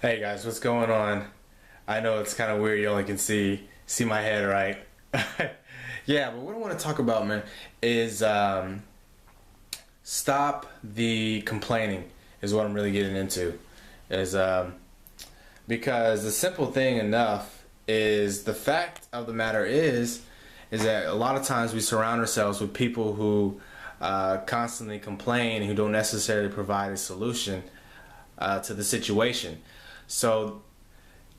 Hey guys, what's going on? I know it's kind of weird. You only can see my head, right? Yeah, but what I want to talk about, man, is stop the complaining. Is what I'm really getting into. Is because the simple thing enough is the fact of the matter is that a lot of times we surround ourselves with people who constantly complain, who don't necessarily provide a solution to the situation. So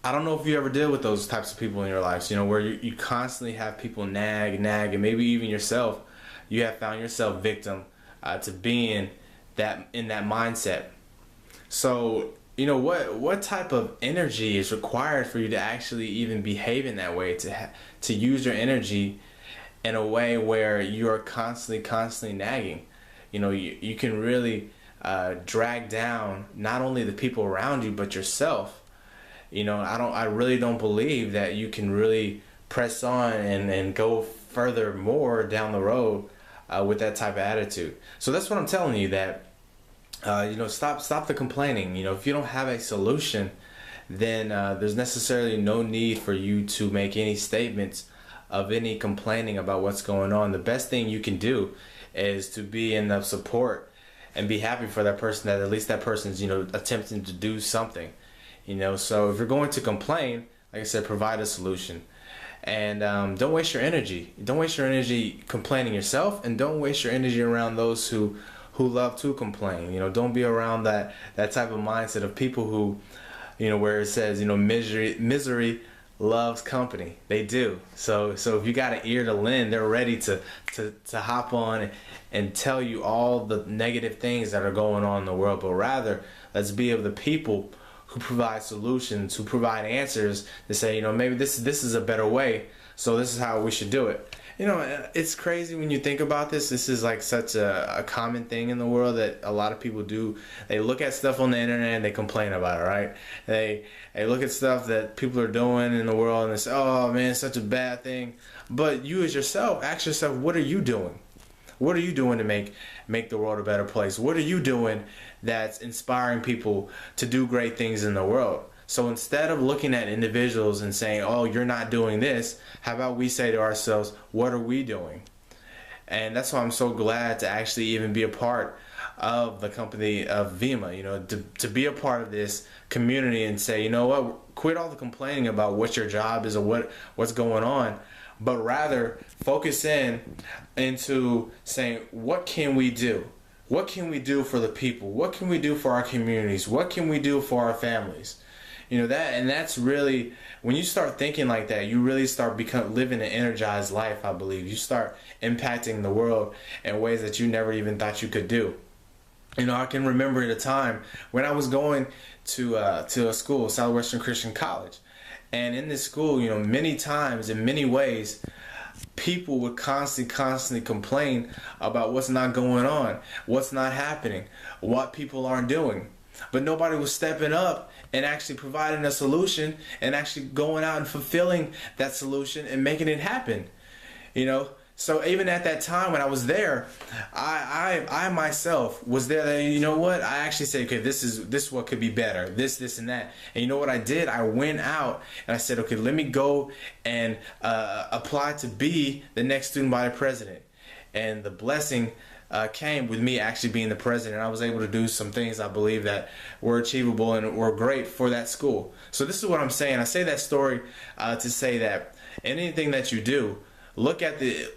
I don't know if you ever deal with those types of people in your lives, where you constantly have people nag, and maybe even yourself, you have found yourself victim to being in that mindset. So, what type of energy is required for you to actually even behave in that way, to use your energy in a way where you are constantly nagging. You can really drag down not only the people around you but yourself. I really don't believe that you can really press on and go further more down the road with that type of attitude. So that's what I'm telling you, that stop the complaining. If you don't have a solution, then there's necessarily no need for you to make any statements of any complaining about what's going on. The best thing you can do is to be in the support and be happy for that person, that at least that person's attempting to do something. So if you're going to complain, like I said, provide a solution. And don't waste your energy. Don't waste your energy complaining yourself, and don't waste your energy around those who love to complain. Don't be around that type of mindset of people who, where it says, misery loves company. They do. So if you got an ear to lend, they're ready to hop on and tell you all the negative things that are going on in the world. But rather, let's be of the people who provide solutions, who provide answers, to say, maybe this is a better way, so this is how we should do it. It's crazy when you think about this. This is like such a common thing in the world that a lot of people do. They look at stuff on the internet and they complain about it, right? They look at stuff that people are doing in the world and they say, oh man, it's such a bad thing. But you as yourself, ask yourself, what are you doing? What are you doing to make the world a better place? What are you doing that's inspiring people to do great things in the world? So instead of looking at individuals and saying, oh, you're not doing this, how about we say to ourselves, what are we doing? And that's why I'm so glad to actually even be a part of the company of Vemma, to be a part of this community and say, you know what, quit all the complaining about what your job is or what's going on, but rather focus into saying, what can we do? What can we do for the people? What can we do for our communities? What can we do for our families? That's really, when you start thinking like that, you really start living an energized life, I believe. You start impacting the world in ways that you never even thought you could do. I can remember at a time when I was going to a school, Southwestern Christian College. And in this school, many times, in many ways, people would constantly complain about what's not going on, what's not happening, what people aren't doing. But nobody was stepping up and actually providing a solution and actually going out and fulfilling that solution and making it happen. So even at that time when I was there, I myself was there. That, I actually said, okay, this is what could be better. This and that. And you know what I did? I went out and I said, okay, let me go and apply to be the next student body president. And the blessing came with me actually being the president. I was able to do some things I believe that were achievable and were great for that school. So this is what I'm saying. I say that story to say that anything that you do, look at the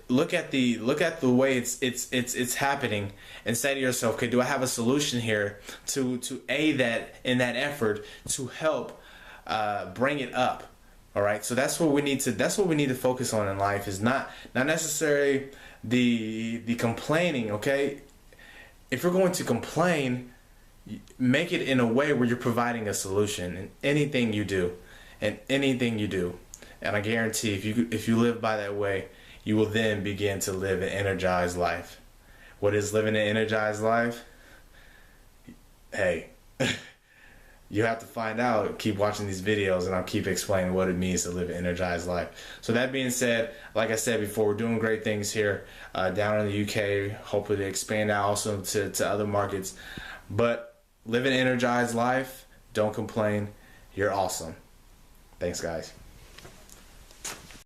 way it's happening and say to yourself, okay, do I have a solution here to aid that in that effort to help bring it up? All right, so that's what we need to focus on in life, is not necessarily the complaining. Okay, if you're going to complain, make it in a way where you're providing a solution in anything you do, and I guarantee if you live by that way, you will then begin to live an energized life. What is living an energized life? Hey. You have to find out. Keep watching these videos and I'll keep explaining what it means to live an energized life. So that being said, like I said before, we're doing great things here down in the UK. Hopefully to expand out also to other markets. But live an energized life. Don't complain. you're awesome. Thanks, guys.